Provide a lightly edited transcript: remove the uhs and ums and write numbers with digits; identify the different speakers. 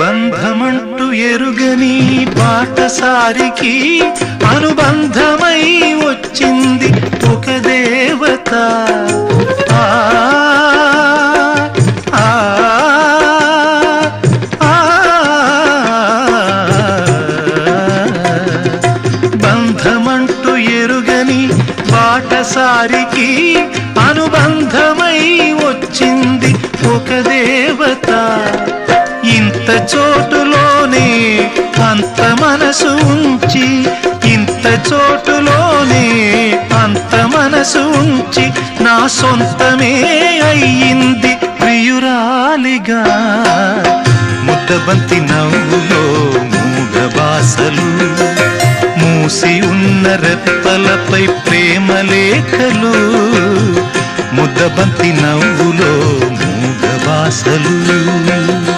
Speaker 1: బంధమంటూ ఎరుగని బాటసారికి అనుబంధమై వచ్చింది ఒక దేవత. ఆ ఆ బంధమంటూ ఎరుగని బాటసారికి అనుబంధమై వచ్చింది ఒక దేవత. ఇంత చోటులోనే అంత మనసు ఉంచి, ఇంత చోటులోనే అంత మనసు ఉంచి నా సొంతమే అయ్యింది ప్రియురాలిగా. ముద్దబంతి నవ్వులో మూగ బాసలు, మూసి ఉన్న రెప్పలపై ప్రేమ లేఖలు. ముద్దబంతి నవ్వులో మూగ బాసలు.